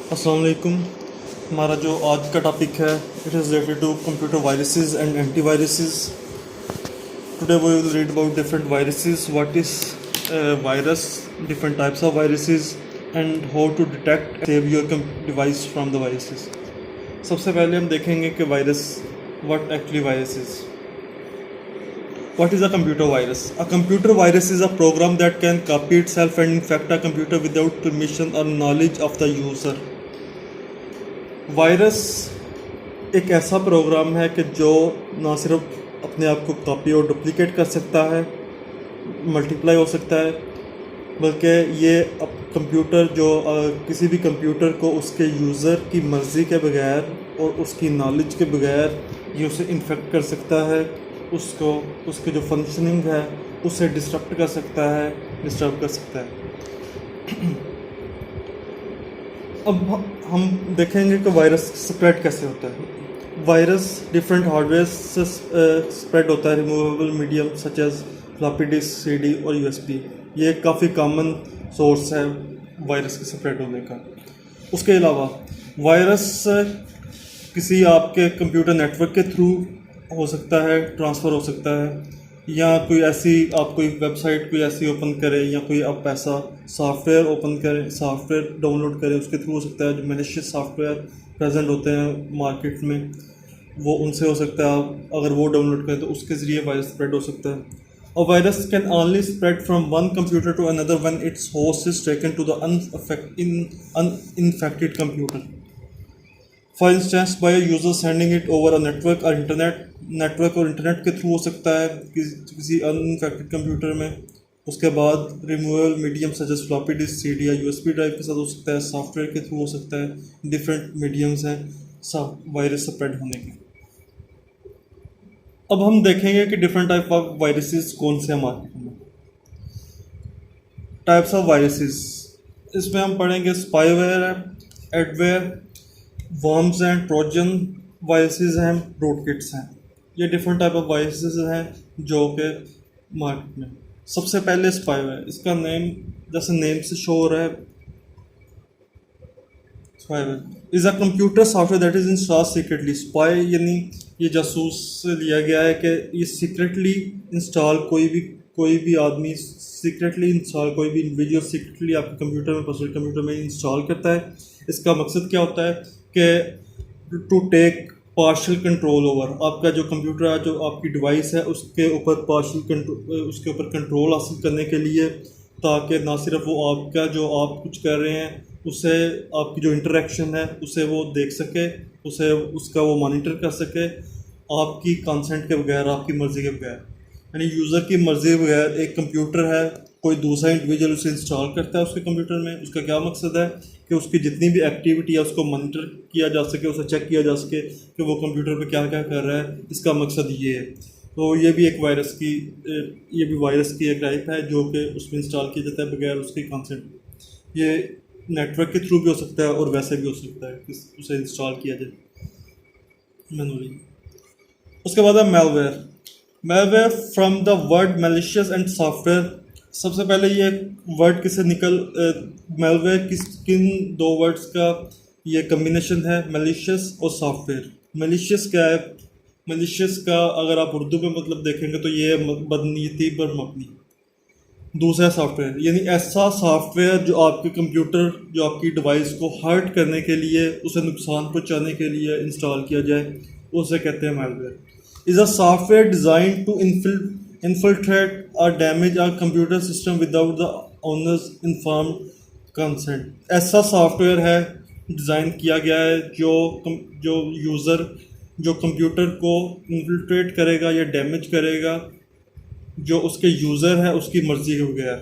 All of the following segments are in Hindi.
अस्सलाम वालेकुम। हमारा जो आज का टॉपिक है it is related to computer viruses and antiviruses. Today we will read about different viruses, what is virus, different types of viruses and how to detect save your device from the viruses. सबसे पहले हम देखेंगे कि virus, what actually virus is. What is a computer virus? A computer virus is a program that can copy itself and infect a computer without permission or knowledge of the user. Virus एक ऐसा प्रोग्राम है कि जो ना सिर्फ अपने आप को कॉपी और डुप्लिकेट कर सकता है, मल्टीप्लाई हो सकता है, बल्कि ये अब कंप्यूटर जो किसी भी कंप्यूटर को उसके यूज़र की मर्ज़ी के बगैर और उसकी नॉलेज के बगैर ये उसे इन्फेक्ट कर सकता है, उसको उसकी जो फंक्शनिंग है उसे डिस्टर्ब कर सकता है। अब हम देखेंगे कि वायरस स्प्रेड कैसे होता है। वायरस डिफरेंट हार्डवेयर से स्प्रेड होता है, removable medium such as floppy disk, CD और यूएसबी। ये काफ़ी कॉमन सोर्स है वायरस के स्प्रेड होने का। उसके अलावा वायरस किसी आपके कंप्यूटर नेटवर्क के थ्रू हो सकता है, ट्रांसफ़र हो सकता है, या कोई ऐसी आप कोई वेबसाइट कोई ऐसी ओपन करें या कोई आप ऐसा सॉफ्टवेयर ओपन करें, सॉफ्टवेयर डाउनलोड करें, उसके थ्रू हो सकता है। जो मैलिशियस सॉफ्टवेयर प्रेजेंट होते हैं मार्केट में वो उनसे हो सकता है। आप अगर वो डाउनलोड करें तो उसके ज़रिए वायरस स्प्रेड हो सकता है। और virus can only spread from one computer to another when its host is taken to the uninfected computer. For instance by user sending it over a network और नेटवर्क और इंटरनेट के थ्रू हो सकता है किसी अनइन्फेक्टेड कंप्यूटर में। उसके बाद removable medium such as floppy disk, CD या यूएसबी ड्राइव के साथ हो सकता है। सॉफ्टवेयर के थ्रू हो सकता है। डिफरेंट मीडियम्स हैं वायरस स्प्रेड होने के। अब हम देखेंगे कि डिफरेंट टाइप ऑफ वायरसेस कौन से हैं मार्केट में। टाइप्स ऑफ वायरसेस, इसमें हम पढ़ेंगे स्पाईवेयर है, adware, worms and Trojan viruses हैं, रूटकिट्स हैं। ये डिफरेंट टाइप ऑफ वायरसेस हैं जो कि मार्केट में। सबसे पहले स्पाईवेयर, इसका नेम जैसे नेम से शो हो रहा है, spyware is a computer software that is installed secretly. Spy यानी ये जासूस से लिया गया है कि ये सीक्रेटली इंस्टॉल कोई भी आदमी सीक्रेटली इंस्टॉल, कोई भी इंडिविजुअल सीक्रेटली आपके कंप्यूटर में, पर्सनल कंप्यूटर में इंस्टॉल करता है। इसका मकसद क्या होता है कि to take partial control over आपका जो कंप्यूटर है, जो आपकी डिवाइस है, उसके ऊपर उसके ऊपर कंट्रोल हासिल करने के लिए, ताकि ना सिर्फ वो आपका जो आप कुछ कर रहे हैं उसे, आपकी जो इंटरेक्शन है उसे वो देख सके, उसे उसका वो मॉनिटर कर सके आपकी कंसेंट के बगैर, आपकी मर्ज़ी के बगैर। यानी यूज़र की मर्ज़ी के बगैर एक कंप्यूटर है, कोई दूसरा इंडिविजुअल उसे इंस्टॉल करता है उसके कंप्यूटर में। उसका क्या मकसद है कि उसकी जितनी भी एक्टिविटी है उसको मॉनिटर किया जा सके, उसे चेक किया जा सके कि वो कंप्यूटर पे क्या क्या कर रहा है। इसका मकसद ये है। तो ये भी एक वायरस की एक टाइप है जो कि उसमें इंस्टॉल किया जाता है बगैर उसकी कंसेंट। ये नेटवर्क के थ्रू भी हो सकता है और वैसे भी हो सकता है कि उसे इंस्टॉल किया जाए मैनुअली। उसके बाद है malware. Malware from the word malicious and software. सबसे पहले ये वर्ड किससे मेलवेयर किन दो वर्ड्स का ये कम्बिनेशन है, मैलिशियस और सॉफ्टवेयर। मैलिशियस क्या है? मैलिशियस का अगर आप उर्दू में मतलब देखेंगे तो ये बदनीयती पर मबनी। दूसरा सॉफ्टवेयर यानी ऐसा सॉफ्टवेयर जो आपके कंप्यूटर, जो आपकी डिवाइस को हर्ट करने के लिए, उसे नुकसान पहुंचाने के लिए इंस्टॉल किया जाए, उसे कहते हैं malware. Is a software design to infiltrate or damage our computer system without the owner's informed consent। ऐसा सॉफ्टवेयर है, डिज़ाइन किया गया है जो यूज़र, जो कंप्यूटर को इन्फिल्ट्रेट करेगा या डैमेज करेगा जो उसके यूज़र है उसकी मर्ज़ी के बगैर।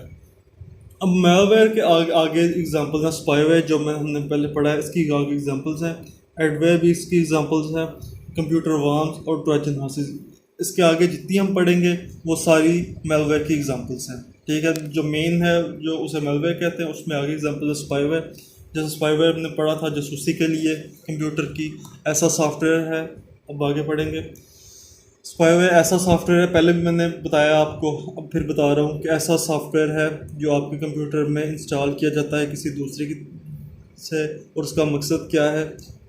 अब मेलवेयर के आगे एग्जांपल्स हैं। स्पाईवेयर जो हमने पहले पढ़ा है, इसकी आगे एग्जांपल्स हैं। एडवेयर भी इसकी एग्जांपल्स हैं। कंप्यूटर वर्म्स और ट्रोजन हॉर्सेस, इसके आगे जितनी हम पढ़ेंगे वो सारी मेलवेयर की एग्जांपल्स हैं। ठीक है, जो मेन है जो उसे मेलवेयर कहते हैं, उसमें आगे एग्जांपल है स्पाईवेयर। जैसे स्पाईवेयर हमने पढ़ा था जासूसी के लिए कंप्यूटर की, ऐसा सॉफ्टवेयर है। अब आगे पढ़ेंगे। स्पाईवेयर ऐसा सॉफ्टवेयर है, पहले भी मैंने बताया आपको, अब फिर बता रहा हूँ कि ऐसा सॉफ्टवेयर है जो आपके कंप्यूटर में इंस्टॉल किया जाता है किसी दूसरे की है और उसका मकसद क्या है।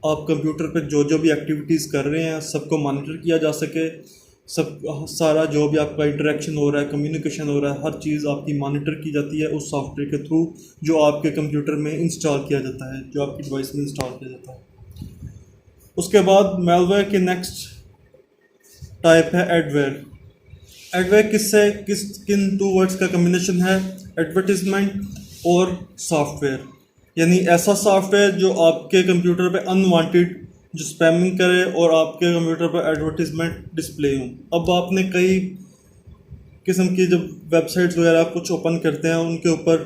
आप कंप्यूटर पे जो जो भी एक्टिविटीज़ कर रहे हैं सबको मॉनिटर किया जा सके, सब सारा जो भी आपका इंटरेक्शन हो रहा है, कम्युनिकेशन हो रहा है, हर चीज़ आपकी मॉनिटर की जाती है उस सॉफ्टवेयर के थ्रू जो आपके कंप्यूटर में इंस्टॉल किया जाता है, जो आपकी डिवाइस में इंस्टॉल किया जाता है। उसके बाद मेलवेयर की नेक्स्ट टाइप है एडवेयर। एडवेयर किन टू वर्ड्स का कम्बिनेशन है, एडवर्टिजमेंट और सॉफ्टवेयर। यानी ऐसा सॉफ्टवेयर जो आपके कंप्यूटर पे अनवांटेड जो स्पैमिंग करे और आपके कंप्यूटर पर एडवर्टिजमेंट डिस्प्ले हो। अब आपने कई किस्म की जब वेबसाइट्स वगैरह कुछ ओपन करते हैं उनके ऊपर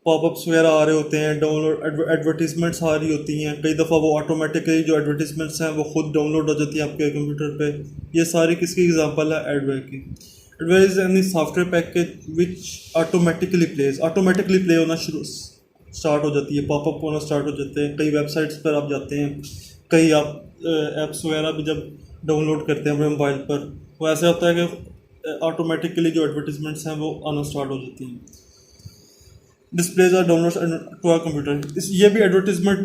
पॉपअप्स वगैरह आ रहे होते हैं, डाउनलोड एडवर्टीजमेंट्स आ रही होती हैं। कई दफ़ा वो ऑटोमेटिकली जो एडवर्टीजमेंट्स हैं वो खुद डाउनलोड हो जाती हैं आपके कंप्यूटर पे। ये सारी किसकी एग्जांपल है, एडवेयर की। Adware is any software package which automatically play होना स्टार्ट हो जाती है, पॉपअप होना स्टार्ट हो जाते हैं। कई वेबसाइट्स पर आप जाते हैं, कई आप ऐप्स वगैरह भी जब डाउनलोड करते हैं अपने मोबाइल पर, वो ऐसा होता है कि ऑटोमेटिकली जो एडवर्टीजमेंट्स हैं वो आना स्टार्ट हो जाती हैं। Displays are download to our computer. ये भी एडवर्टीजमेंट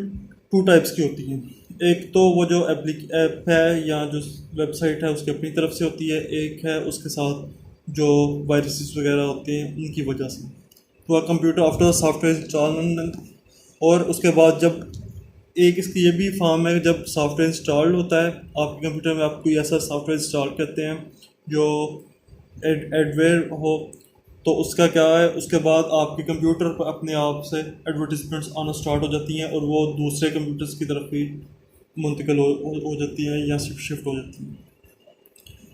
टू टाइप्स की होती हैं। एक तो वो जो ऐप है या जो वेबसाइट है उसकी अपनी तरफ से होती है, एक है उसके साथ जो वायरसेस वगैरह होते हैं उनकी वजह से। To our computer after software install, और उसके बाद जब एक इसकी ये भी फॉर्म है जब सॉफ्टवेयर इंस्टॉल्ड होता है आपके कंप्यूटर में, आप कोई ऐसा सॉफ्टवेयर इंस्टॉल करते हैं जो एडवेयर हो, तो उसका क्या है, उसके बाद आपके कंप्यूटर पर अपने आप से एडवर्टीजमेंट्स आना स्टार्ट हो जाती हैं और वो दूसरे कंप्यूटर्स की तरफ भी मुंतकिल हो जाती हैं या शिफ्ट हो जाती हैं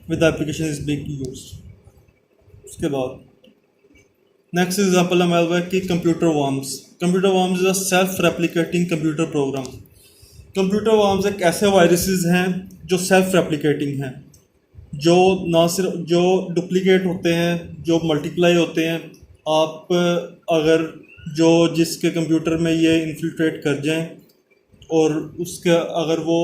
with application is big used. उसके बाद नेक्स्ट एग्जांपल है मेलवेयर की computer worms. Computer worms is a self replicating computer program. Computer worms एक ऐसे वायरसेस हैं जो सेल्फ रेप्लिकेटिंग हैं, जो ना सिर्फ जो डुप्लीकेट होते हैं, जो मल्टीप्लाई होते हैं। आप अगर जो जिसके कंप्यूटर में ये इन्फिल्ट्रेट कर जाएं और उसका अगर वो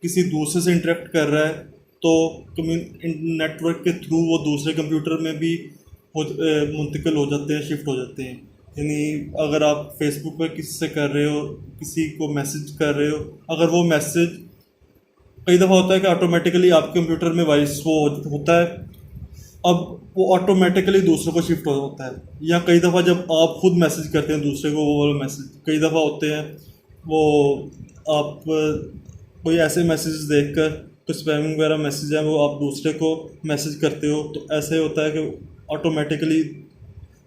किसी दूसरे से इंटरेक्ट कर रहा है तो नेटवर्क के थ्रू वो दूसरे कंप्यूटर में भी मुंतकिल हो जाते हैं, शिफ्ट हो जाते हैं। यानी अगर आप फेसबुक पर किसी से कर रहे हो, किसी को मैसेज कर रहे हो, अगर वो मैसेज कई दफ़ा होता है कि ऑटोमेटिकली आपके कंप्यूटर में वायरस वो होता है, अब वो ऑटोमेटिकली दूसरे को शिफ्ट होता है। या कई दफ़ा जब आप खुद मैसेज करते हैं दूसरे को, वो वाला मैसेज कई दफ़ा होते हैं वो आप कोई ऐसे मैसेज देखकर कुछ स्पैमिंग वगैरह मैसेज है वो आप दूसरे को मैसेज करते हो, तो ऐसे होता है कि ऑटोमेटिकली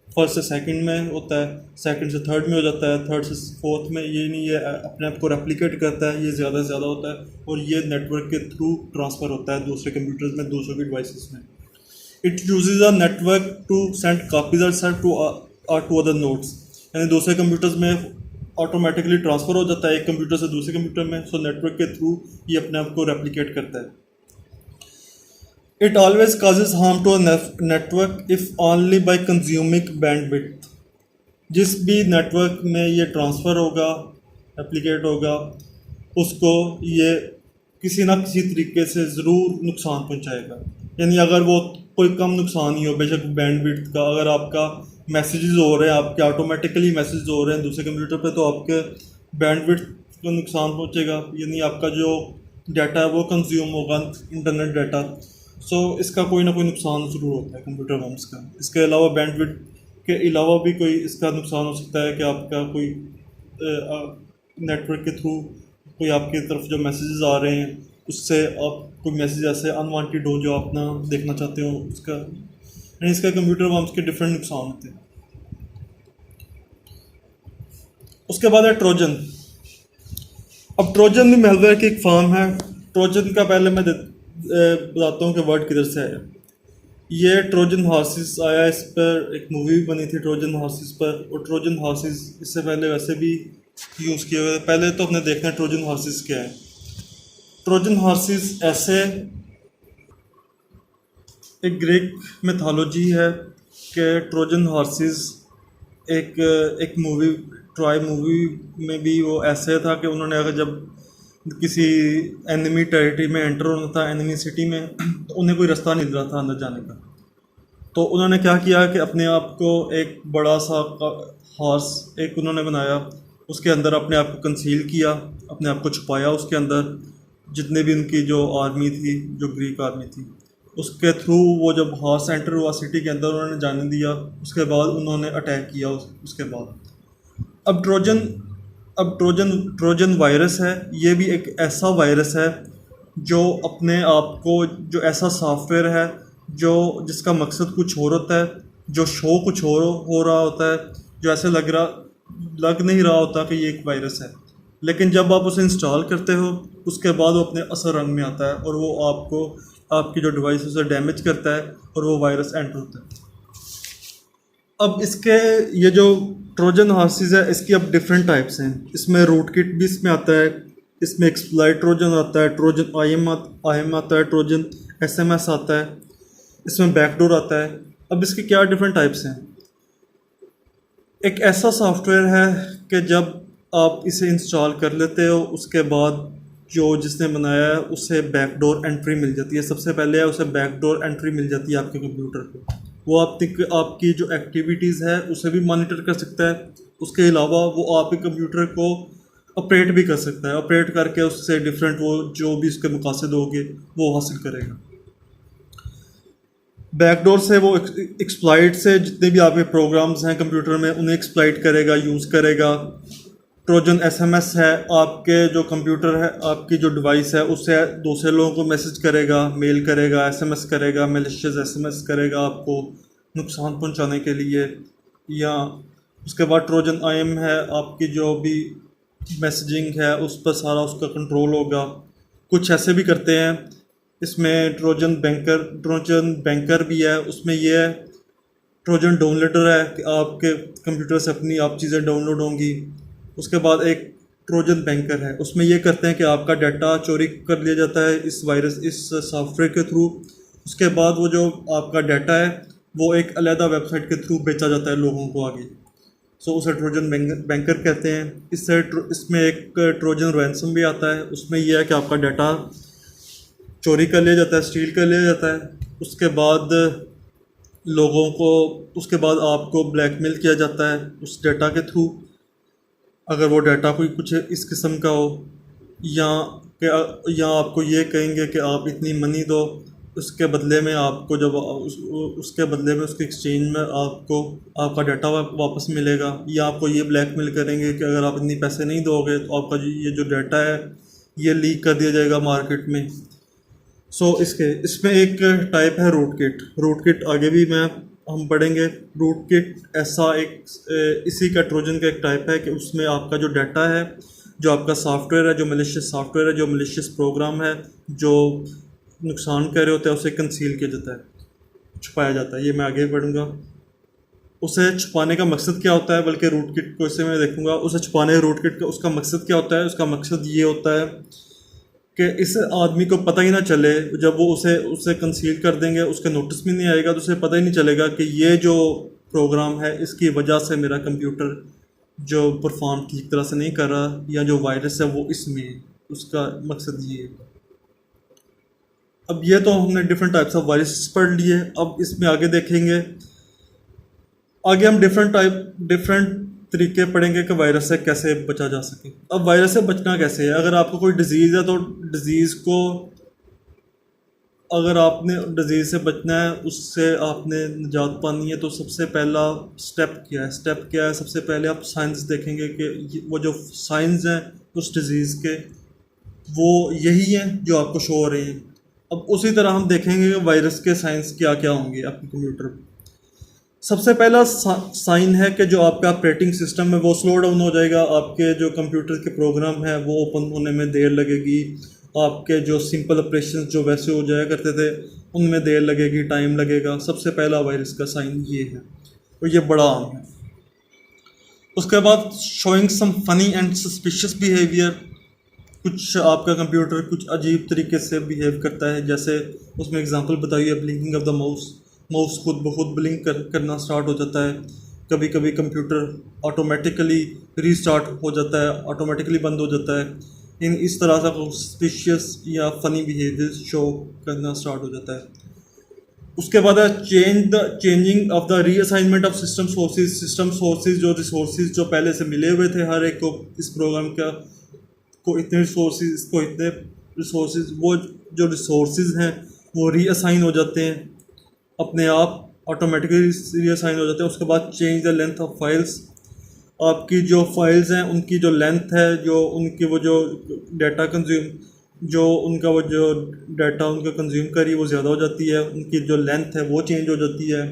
फर्स्ट से सेकंड में होता है, सेकंड से थर्ड में हो जाता है, थर्ड से फोर्थ में। ये नहीं, ये अपने आप को रेप्लिकेट करता है, ये ज़्यादा से ज़्यादा होता है और ये नेटवर्क के थ्रू ट्रांसफ़र होता है दूसरे कंप्यूटर्स में, दूसरों की डिवाइसेस में। It uses a network to send copies are send to other nodes. यानी दूसरे कंप्यूटर्स में ऑटोमेटिकली ट्रांसफ़र हो जाता है एक कंप्यूटर से दूसरे कंप्यूटर में, सो नेटवर्क के थ्रू ये अपने आप को रेप्लिकेट करता है। It always causes harm to a network if only by consuming bandwidth। जिस भी नेटवर्क में ये ट्रांसफ़र होगा, एप्लीकेट होगा, उसको ये किसी ना किसी तरीके से ज़रूर नुकसान पहुंचाएगा। यानी अगर वो कोई कम नुकसान ही हो, बेशक बैंडविड्थ का, अगर आपका मैसेजेस हो रहे हैं, आपके ऑटोमेटिकली मैसेज हो रहे हैं दूसरे कंप्यूटर पे, तो आपके बैंडविड्थ को नुकसान पहुंचेगा। यानी आपका जो डाटा है वो कंज्यूम होगा, इंटरनेट डाटा। सो इसका कोई ना कोई नुकसान ज़रूर होता है कंप्यूटर वर्म्स का। इसके अलावा बैंडविड्थ के अलावा भी कोई इसका नुकसान हो सकता है कि आपका कोई नेटवर्क के थ्रू कोई आपकी तरफ जो मैसेजेस आ रहे हैं उससे आप कोई मैसेज ऐसे अनवांटेड हो जो आप ना देखना चाहते हो, उसका यानी इसका कंप्यूटर वर्म्स के डिफरेंट नुकसान होते हैं। उसके बाद है ट्रोजन। अब ट्रोजन भी मेलवेयर की एक फॉर्म है। ट्रोजन का पहले मैं बताता हूँ कि वर्ड किधर से आया। ये ट्रोजन हॉर्सेस आया, इस पर एक मूवी भी बनी थी ट्रोजन हॉर्सेस पर, और ट्रोजन हॉर्सेस इससे पहले वैसे भी यूज़ किए हुए। पहले तो अपने देखना है ट्रोजन हॉर्सेस क्या है। ट्रोजन हॉर्सेस ऐसे एक ग्रीक मिथोलॉजी है कि ट्रोजन हॉर्सेस एक मूवी, ट्रॉय मूवी में भी वो ऐसे था कि उन्होंने अगर जब किसी एनिमी टेरिटरी में एंटर होना था, एनिमी सिटी में, तो उन्हें कोई रास्ता नहीं मिल रहा था अंदर जाने का, तो उन्होंने क्या किया कि अपने आप को एक बड़ा सा हॉर्स एक उन्होंने बनाया उसके अंदर अपने आप को कंसील किया, अपने आप को छुपाया उसके अंदर, जितने भी उनकी जो आर्मी थी, जो ग्रीक आर्मी थी, उसके थ्रू वो जब हाउस एंटर हुआ सिटी के अंदर उन्होंने जाने दिया, उसके बाद उन्होंने अटैक किया उसके बाद। अब ट्रोजन वायरस है, ये भी एक ऐसा वायरस है जो अपने आप को, जो ऐसा सॉफ्टवेयर है जो जिसका मकसद कुछ और होता है, जो शो कुछ और हो रहा होता है, जो ऐसे लग नहीं रहा होता कि ये एक वायरस है, लेकिन जब आप उसे इंस्टॉल करते हो उसके बाद वो अपने असर रंग में आता है और वो आपको, आपकी जो डिवाइस उसे डैमेज करता है और वो वायरस एंटर होता है। अब इसके ये जो ट्रोजन हॉर्सेस है, इसकी अब डिफरेंट टाइप्स हैं। इसमें रूट किट भी इसमें आता है, इसमें एक्सप्लॉइट ट्रोजन आता है, ट्रोजन आईएम आता है, ट्रोजन एसएमएस आता है, इसमें बैकडोर आता है। अब इसके क्या डिफरेंट टाइप्स हैं। एक ऐसा सॉफ्टवेयर है कि जब आप इसे इंस्टॉल कर लेते हो उसके बाद जो जिसने बनाया है उसे बैकडोर एंट्री मिल जाती है। सबसे पहले उसे बैकडोर एंट्री मिल जाती है आपके कंप्यूटर पे। वो आपकी जो एक्टिविटीज़ है उसे भी मॉनिटर कर सकता है। उसके अलावा वो आपके कंप्यूटर को ऑपरेट भी कर सकता है, ऑपरेट करके उससे डिफरेंट वो जो भी उसके मकासद होंगे वो हासिल करेगा। बैकडोर से वो एक्सप्लॉइट से जितने भी आपके प्रोग्राम्स हैं कंप्यूटर में उन्हें एक्सप्लॉइट करेगा, यूज़ करेगा। ट्रोजन एसएमएस है, आपके जो कंप्यूटर है, आपकी जो डिवाइस है उससे दूसरे लोगों को मैसेज करेगा, मेल करेगा, एसएमएस करेगा, मैलिशियस एसएमएस करेगा आपको नुकसान पहुंचाने के लिए। या उसके बाद ट्रोजन आईएम है, आपकी जो भी मैसेजिंग है उस पर सारा उसका कंट्रोल होगा। कुछ ऐसे भी करते हैं। इसमें ट्रोजन बैंकर भी है। उसमें ये है ट्रोजन डाउनलोडर है कि आपके कंप्यूटर से अपनी आप चीज़ें डाउनलोड होंगी। उसके बाद एक ट्रोजन बैंकर है, उसमें ये करते हैं कि आपका डाटा चोरी कर लिया जाता है इस सॉफ्टवेयर के थ्रू। उसके बाद वो जो आपका डाटा है वो एक अलग वेबसाइट के थ्रू बेचा जाता है लोगों को आगे। सो उसे ट्रोजन बैंकर कहते हैं। इसमें एक ट्रोजन रैंसम भी आता है। उसमें यह है कि आपका डाटा चोरी कर लिया जाता है, स्टील कर लिया जाता है। उसके बाद उसके बाद आपको ब्लैकमेल किया जाता है उस डाटा के थ्रू। अगर वो डाटा कोई कुछ इस किस्म का हो, या आपको ये कहेंगे कि आप इतनी मनी दो, उसके बदले में आपको उसके बदले में उसके एक्सचेंज में आपको आपका डाटा वापस मिलेगा। या आपको ये ब्लैकमेल करेंगे कि अगर आप इतनी पैसे नहीं दोगे तो आपका ये जो डाटा है ये लीक कर दिया जाएगा मार्केट में। इसमें एक टाइप है रूट किट आगे भी हम पढ़ेंगे। रूट किट ऐसा इसी का ट्रोजन का एक टाइप है कि उसमें आपका जो डाटा है, जो आपका सॉफ्टवेयर है, जो मलिशियस सॉफ्टवेयर है, जो मलिशियस प्रोग्राम है, जो नुकसान कर रहे होते हैं, उसे कंसील किया जाता है, छुपाया जाता है। ये मैं आगे पढ़ूंगा। उसे छुपाने का मकसद क्या होता है, बल्कि रूट किट को इसे मैं देखूंगा। उसे छुपाने रूट किट का उसका मकसद क्या होता है। उसका मकसद ये होता है कि इस आदमी को पता ही ना चले, जब वो उसे कंसील कर देंगे, उसका नोटिस भी नहीं आएगा, तो उसे पता ही नहीं चलेगा कि ये जो प्रोग्राम है इसकी वजह से मेरा कंप्यूटर जो परफॉर्म ठीक तरह से नहीं कर रहा, या जो वायरस है वो इसमें है। उसका मकसद ये है। अब ये तो हमने डिफरेंट टाइप्स ऑफ वायरस पढ़ लिए। अब इसमें आगे देखेंगे, आगे हम डिफरेंट तरीके पढ़ेंगे कि वायरस से कैसे बचा जा सके। अब वायरस से बचना कैसे है। अगर आपको कोई डिजीज़ है तो अगर आपने डिजीज़ से बचना है, उससे आपने निजात पानी है, तो सबसे पहला स्टेप क्या है। सबसे पहले आप साइंस देखेंगे कि वो जो साइंस हैं उस डिज़ीज़ के, वो यही हैं जो आपको शो हो रहे हैं। अब उसी तरह हम देखेंगे कि वायरस के साइंस क्या क्या होंगे आपके कंप्यूटर पर। सबसे पहला साइन है कि जो आपका ऑपरेटिंग सिस्टम है वो स्लो डाउन हो जाएगा। आपके जो कंप्यूटर के प्रोग्राम है वो ओपन होने में देर लगेगी। आपके जो सिंपल ऑपरेशंस जो वैसे हो जाया करते थे उनमें देर लगेगी, टाइम लगेगा। सबसे पहला वायरस का साइन ये है और ये बड़ा आम है। उसके बाद showing some funny and suspicious behaviour. कुछ आपका कंप्यूटर कुछ अजीब तरीके से बिहेव करता है। जैसे उसमें एग्जांपल बताइए, ब्लिंकिंग ऑफ द माउस खुद ब खुद ब्लिंक करना स्टार्ट हो जाता है। कभी कभी कंप्यूटर ऑटोमेटिकली रीस्टार्ट हो जाता है, ऑटोमेटिकली बंद हो जाता है। इस तरह से सस्पिशियस या फ़नी बिहेवियर शो करना स्टार्ट हो जाता है। उसके बाद है changing of the reassignment of system sources जो रिसोर्सेज जो पहले से मिले हुए थे हर एक को इस प्रोग्राम का को इतने रिसोर्सेज इसको इतने रिसोर्सेज वो जो रिसोर्सेज हैं वो रीअसाइन हो जाते हैं अपने आप ऑटोमेटिकली रीअसाइन हो जाते हैं। उसके बाद change the length of files, आपकी जो फाइल्स हैं उनकी जो लेंथ है जो उनकी वो जो डाटा कंज्यूम जो उनका वो जो डाटा उनका कंज्यूम करी वो ज़्यादा हो जाती है, उनकी जो लेंथ है वो चेंज हो जाती है।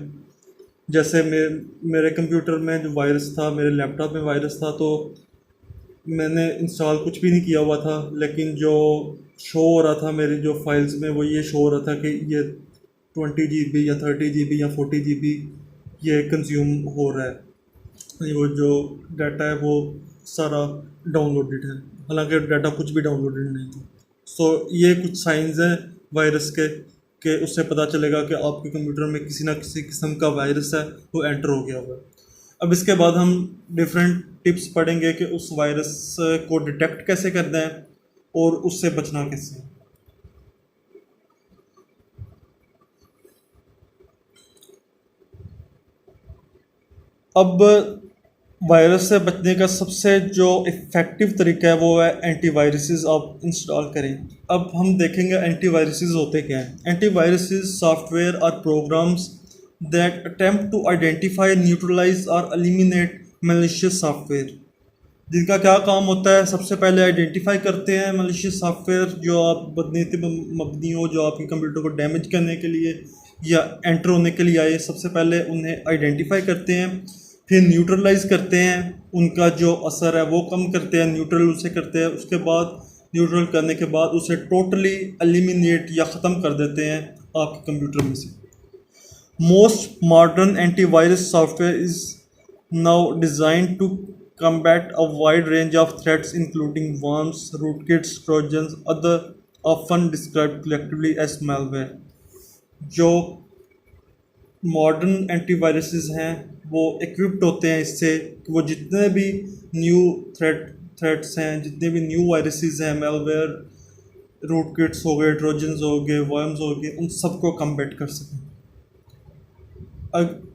जैसे मेरे कंप्यूटर में जो वायरस था, मेरे लैपटॉप में वायरस था, तो मैंने इंस्टॉल कुछ भी नहीं किया हुआ था, लेकिन जो शो हो रहा था मेरी जो फाइल्स में वो ये शो हो रहा था कि ये 20 GB या 30 GB या 40 GB ये कंज्यूम हो रहा है, वो जो डाटा है वो सारा डाउनलोडेड है, हालांकि डाटा कुछ भी डाउनलोडेड नहीं था। सो ये कुछ साइंस हैं वायरस के उससे पता चलेगा कि आपके कंप्यूटर में किसी ना किसी किस्म का वायरस है वो एंटर हो गया हुआ है। अब इसके बाद हम डिफरेंट टिप्स पढ़ेंगे कि उस वायरस को डिटेक्ट कैसे करना है और उससे बचना कैसे है। अब वायरस से बचने का सबसे जो इफ़ेक्टिव तरीका है वो है एंटीवायरसेस आप इंस्टॉल करें। अब हम देखेंगे एंटीवायरसेस होते क्या हैं। एंटीवायरसेस सॉफ्टवेयर और programs that attempt to identify, neutralise और एलिमिनेट मैलिशियस सॉफ्टवेयर, जिनका क्या काम होता है, सबसे पहले आइडेंटिफाई करते हैं मैलिशियस सॉफ्टवेयर जो आप बदनीयत मबनी हो, जो आपके कंप्यूटर को डैमेज करने के लिए या एंटर होने के लिए आए, सबसे पहले उन्हें आइडेंटिफाई करते हैं, फिर न्यूट्रलाइज करते हैं, उनका जो असर है वो कम करते हैं, न्यूट्रल उसे करते हैं। उसके बाद न्यूट्रल करने के बाद उसे टोटली एलिमिनेट या ख़त्म कर देते हैं आपके कंप्यूटर में से। Most modern antivirus software is now design to combat a wide range of threats including worms, rootkits, trojans, other often described collectively as malware। जो मॉडर्न एंटीवायरसेस हैं वो इक्विप्ड होते हैं इससे कि वो जितने भी न्यू थ्रेट्स हैं, जितने भी न्यू वायरसेस हैं, मेलवेयर, रूटकिट्स हो गए, ट्रोजन्स हो गए, वर्म्स हो गए, उन सबको कम्बैट कर सकें।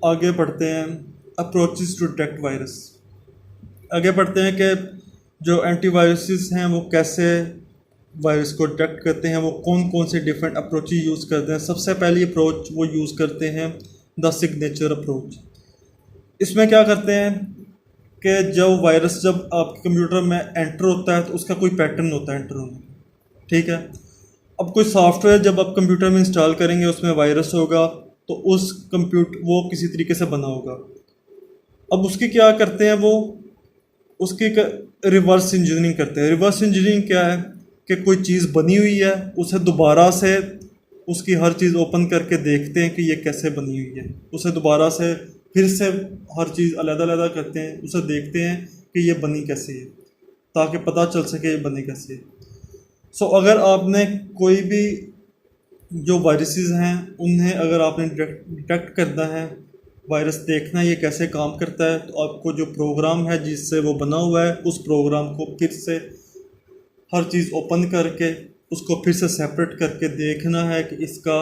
आगे बढ़ते हैं अप्रोचेस टू डिटेक्ट वायरस। आगे बढ़ते हैं कि जो एंटीवायरसेस हैं वो कैसे वायरस को डिटेक्ट करते हैं, वो कौन कौन से डिफरेंट अप्रोचेस यूज़ करते हैं। सबसे पहली अप्रोच वो यूज़ करते हैं द सिग्नेचर अप्रोच। इसमें क्या करते हैं कि जब वायरस जब आपके कंप्यूटर में एंटर होता है तो उसका कोई पैटर्न होता है एंटर होने का, ठीक है। अब कोई सॉफ्टवेयर जब आप कंप्यूटर में इंस्टॉल करेंगे उसमें वायरस होगा तो उस वो किसी तरीके से बना होगा। अब उसकी क्या करते हैं, वो उसकी रिवर्स इंजीनियरिंग करते हैं। रिवर्स इंजीनियरिंग क्या है कि कोई चीज़ बनी हुई है उसे दोबारा से उसकी हर चीज़ ओपन करके देखते हैं कि ये कैसे बनी हुई है, उसे दोबारा से फिर से हर चीज़ अलग-अलग करते हैं, उसे देखते हैं कि ये बनी कैसे है, ताकि पता चल सके ये बनी कैसे है। सो अगर आपने कोई भी जो वायरसेस हैं उन्हें अगर आपने डिटेक्ट करना है, वायरस देखना है ये कैसे काम करता है, तो आपको जो प्रोग्राम है जिससे वो बना हुआ है उस प्रोग्राम को फिर से हर चीज़ ओपन करके उसको फिर से सेपरेट करके देखना है कि इसका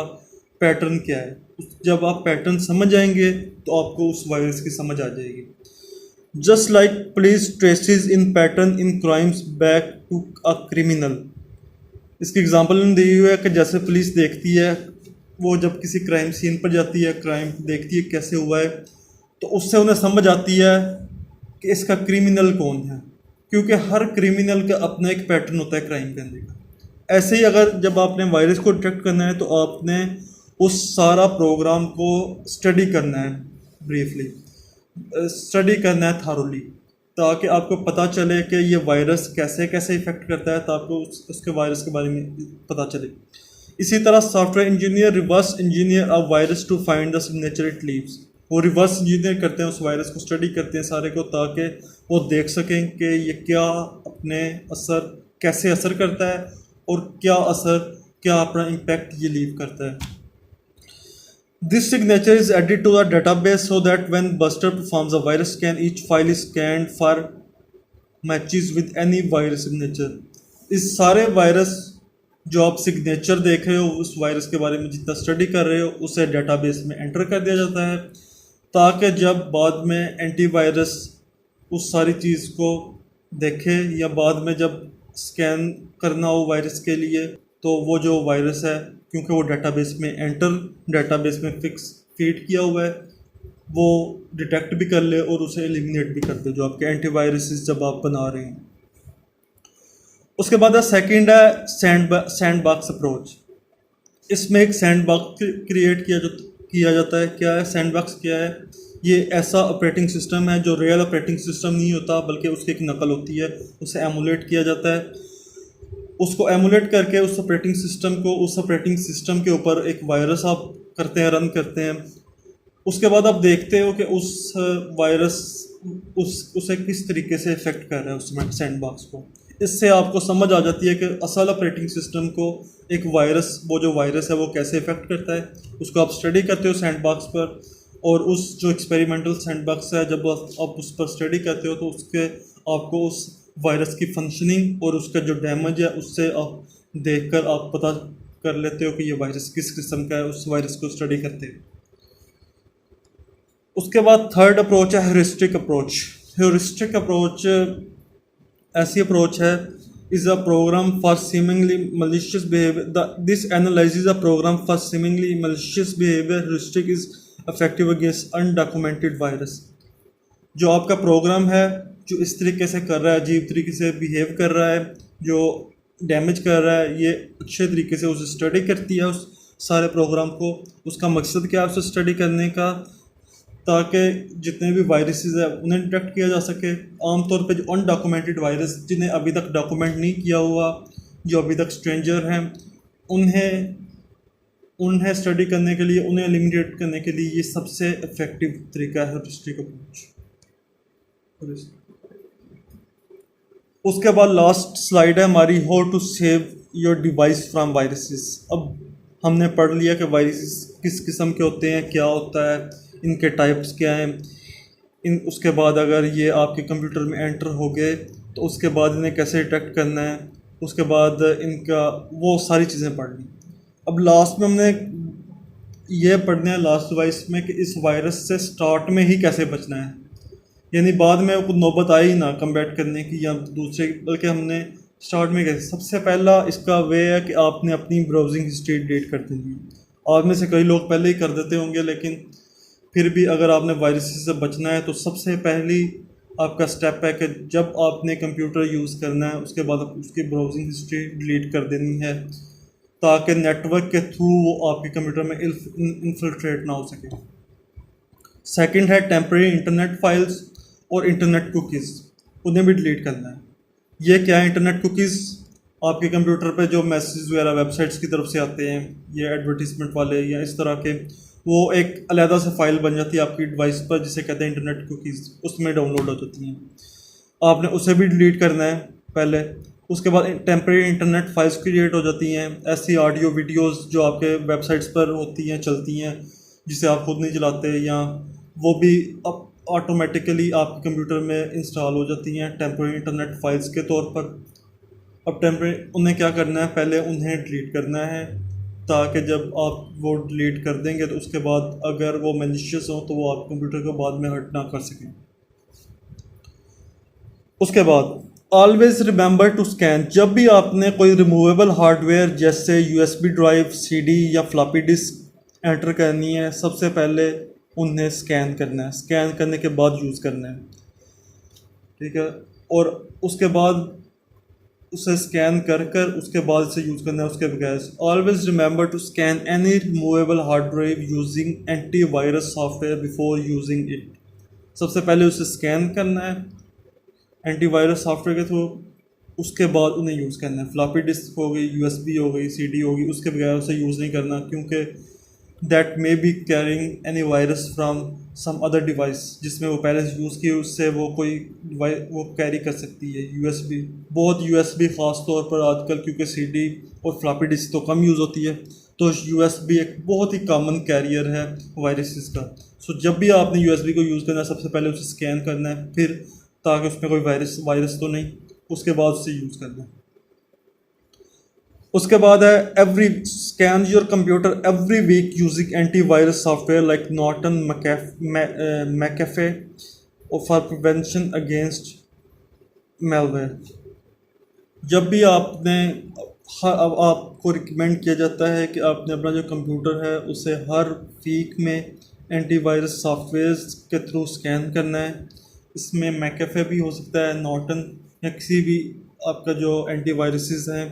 पैटर्न क्या है। जब आप पैटर्न समझ जाएंगे तो आपको उस वायरस की समझ आ जाएगी। Just like police traces in pattern in crimes back to a criminal. इसकी एग्जांपल दी हुई है कि जैसे पुलिस देखती है, वो जब किसी क्राइम सीन पर जाती है, क्राइम देखती है कैसे हुआ है, तो उससे उन्हें समझ आती है कि इसका क्रिमिनल कौन है, क्योंकि हर क्रिमिनल का अपना एक पैटर्न होता है क्राइम करने का। ऐसे ही अगर जब आपने वायरस को डिटेक्ट करना है तो आपने उस सारा प्रोग्राम को स्टडी करना है, ब्रीफली स्टडी करना है थारोली, ताकि आपको पता चले कि ये वायरस कैसे कैसे इफ़ेक्ट करता है, तो आपको उसके वायरस के बारे में पता चले। इसी तरह software engineer reverse engineer a virus to find the signature it leaves. वो रिवर्स इंजीनियर करते हैं, उस वायरस को स्टडी करते हैं सारे को, ताकि वो देख सकें कि ये क्या अपने कैसे असर करता है और क्या अपना इम्पैक्ट ये लीव करता है। This signature is added to the database so that when buster performs a virus scan each file is scanned for matches with any virus signature. इस सारे वायरस जो आप सिग्नेचर देख रहे हो उस वायरस के बारे में जितना स्टडी कर रहे हो उसे डेटाबेस में एंटर कर दिया जाता है, ताकि जब बाद में एंटीवायरस उस सारी चीज़ को देखे या बाद में जब स्कैन करना हो वायरस के लिए, तो वो जो वायरस है क्योंकि वो डेटाबेस में फिक्स फीड किया हुआ है, वो डिटेक्ट भी कर ले और उसे एलिमिनेट भी कर दे जो आपके एंटीवायरसेस जब आप बना रहे हैं। उसके बाद सेकंड है सैंड बॉक्स अप्रोच। इसमें एक सैंड बॉक्स क्रिएट किया जाता है। क्या है सैंड बॉक्स? क्या है? ये ऐसा ऑपरेटिंग सिस्टम है जो रियल ऑपरेटिंग सिस्टम नहीं होता बल्कि उसकी एक नकल होती है, उसे एमुलेट किया जाता है। उसको एमुलेट करके उस ऑपरेटिंग सिस्टम के ऊपर एक वायरस आप रन करते हैं। उसके बाद आप देखते हो कि उस वायरस उसे किस तरीके से इफेक्ट कर रहा है उस सैंड बॉक्स को। इससे आपको समझ आ जाती है कि असल ऑपरेटिंग सिस्टम को एक वो जो वायरस है वो कैसे इफेक्ट करता है। उसको आप स्टडी करते हो सैंड बॉक्स पर, और उस जो एक्सपेरिमेंटल सैंड बॉक्स है जब आप उस पर स्टडी करते हो तो आपको उस वायरस की फंक्शनिंग और उसका जो डैमेज है उससे आप देखकर आप पता कर लेते हो कि ये वायरस किस किस्म का है, उस वायरस को स्टडी करते हो। उसके बाद थर्ड अप्रोच है ह्यूरिस्टिक अप्रोच। ह्यूरिस्टिक अप्रोच ऐसी अप्रोच है is a program for seemingly malicious behavior. This analyzes a program for seemingly malicious behavior. Heuristic is effective against undocumented virus. जो आपका प्रोग्राम है जो इस तरीके से कर रहा है, अजीब तरीके से बिहेव कर रहा है, जो डैमेज कर रहा है, ये अच्छे तरीके से उसे स्टडी करती है उस सारे प्रोग्राम को। उसका मकसद क्या है उसे स्टडी करने का? ताकि जितने भी वायरसेस है उन्हें डिटेक्ट किया जा सके। आमतौर पे जो अनडॉक्यूमेंटेड वायरस जिन्हें अभी तक डॉक्यूमेंट नहीं किया हुआ, जो अभी तक स्ट्रेंजर हैं, उन्हें स्टडी करने के लिए, उन्हें एलिमिनेट करने के लिए ये सबसे इफेक्टिव तरीका है ह्यूरिस्टिक अप्रोच। उसके बाद लास्ट स्लाइड है हमारी, how to save your device from viruses. अब हमने पढ़ लिया कि वायरसेस किस किस्म के होते हैं, क्या होता है, इनके टाइप्स क्या हैं। उसके बाद अगर ये आपके कंप्यूटर में एंटर हो गए तो उसके बाद इन्हें कैसे डिटेक्ट करना है, उसके बाद इनका वो सारी चीज़ें पढ़ ली। अब लास्ट में हमने ये पढ़ना है लास्ट डिवाइस में कि इस वायरस से स्टार्ट में ही कैसे बचना है, यानी बाद में कुछ नौबत आई ना कम्बैट करने की या दूसरे, बल्कि हमने स्टार्ट में कैसे। सबसे पहला इसका वे है कि आपने अपनी ब्राउजिंग हिस्ट्री डिलीट कर देनी है। आप में से कई लोग पहले ही कर देते होंगे, लेकिन फिर भी अगर आपने वायरसेस से बचना है तो सबसे पहली आपका स्टेप है कि जब आपने कंप्यूटर यूज़ करना है उसके बाद उसकी ब्राउजिंग हिस्ट्री डिलीट कर देनी है, ताकि नेटवर्क के थ्रू वो आपके कंप्यूटर में इन्फिल्ट्रेट ना हो सके। सेकंड है टेम्परेरी इंटरनेट फाइल्स और इंटरनेट कुकीज़, उन्हें भी डिलीट करना है। ये क्या है इंटरनेट कुकीज़? आपके कंप्यूटर पे जो मैसेज वगैरह वेबसाइट्स की तरफ से आते हैं, ये एडवर्टीजमेंट वाले या इस तरह के, वो एक अलहदा से फाइल बन जाती है आपकी डिवाइस पर जिसे कहते हैं इंटरनेट कुकीज़, उसमें डाउनलोड हो जाती हैं। आपने उसे भी डिलीट करना है पहले। उसके बाद टेम्परेरी इंटरनेट फाइल्स क्रिएट हो जाती हैं, ऐसी ऑडियो वीडियोस जो आपके वेबसाइट्स पर होती हैं, चलती हैं, जिसे आप खुद नहीं चलाते, या वो भी अब ऑटोमेटिकली आपके कंप्यूटर में इंस्टॉल हो जाती हैं टेम्परेरी इंटरनेट फाइल्स के तौर पर। अब उन्हें क्या करना है, पहले उन्हें डिलीट करना है, ताकि जब आप वो डिलीट कर देंगे तो उसके बाद अगर वो मैलिशियस हो तो वो आप कंप्यूटर को बाद में हर्ट ना कर सकें। उसके बाद ऑलवेज रिमेंबर टू स्कैन। जब भी आपने कोई रिमूवेबल हार्डवेयर जैसे यूएसबी ड्राइव, सीडी या फ्लॉपी डिस्क एंटर करनी है, सबसे पहले उन्हें स्कैन करना है, स्कैन करने के बाद यूज़ करना है, ठीक है। और उसके बाद उसे स्कैन कर उसके बाद से यूज़ करना है उसके बगैर। Always remember to scan any removable hard drive using antivirus software before using it. सबसे पहले उसे स्कैन करना है एंटीवायरस सॉफ्टवेयर के थ्रू, उसके बाद उन्हें यूज़ करना है। फ्लॉपी डिस्क हो गई, यूएसबी हो गई, सीडी होगी, उसके बगैर उसे यूज़ नहीं करना, क्योंकि that may be carrying any virus from some other device जिसमें वो पहले से यूज़ की, उससे वो वो कैरी कर सकती है। यूएसबी, बहुत यूएसबी ख़ास तौर पर आजकल, क्योंकि सीडी और फ्लॉपी डिस्क तो कम यूज़ होती है, तो यूएसबी एक बहुत ही कॉमन कैरियर है वायरसेस का। सो जब भी आपने यूएसबी को यूज़ करना है सबसे पहले उसे स्कैन करना है, फिर ताकि उसमें कोई वायरस तो नहीं, उसके बाद उसे यूज़ करना है। उसके बाद है every scan your computer every week using antivirus software like Norton McAfee और फॉर प्रिवेंशन अगेंस्ट मेलवेयर। जब भी अब आपको रिकमेंड किया जाता है कि आपने अपना जो कंप्यूटर है उसे हर वीक में एंटीवायरस सॉफ्टवेयर्स के थ्रू स्कैन करना है। इसमें मैकेफे भी हो सकता है, नॉर्टन या किसी भी आपका जो एंटीवायरसेस हैं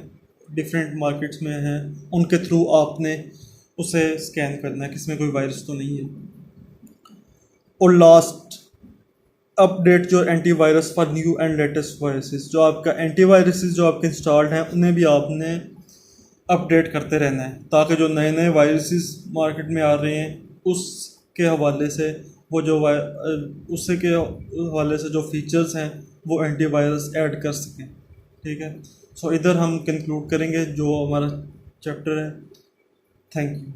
डिफरेंट मार्केट्स में हैं उनके थ्रू आपने उसे स्कैन करना है कि इसमें कोई वायरस तो नहीं है। और लास्ट, अपडेट जो antivirus for new and latest viruses. जो आपका एंटीवायरसेस जो आपके इंस्टॉल्ड हैं उन्हें भी आपने अपडेट करते रहना है ताकि जो नए नए वायरसेस मार्केट में आ रहे हैं उसके हवाले से वो जो उससे के हवाले से जो फीचर्स हैं वो एंटीवायरस ऐड कर सकें। ठीक है, सो इधर हम कंक्लूड करेंगे जो हमारा चैप्टर है। Thank you.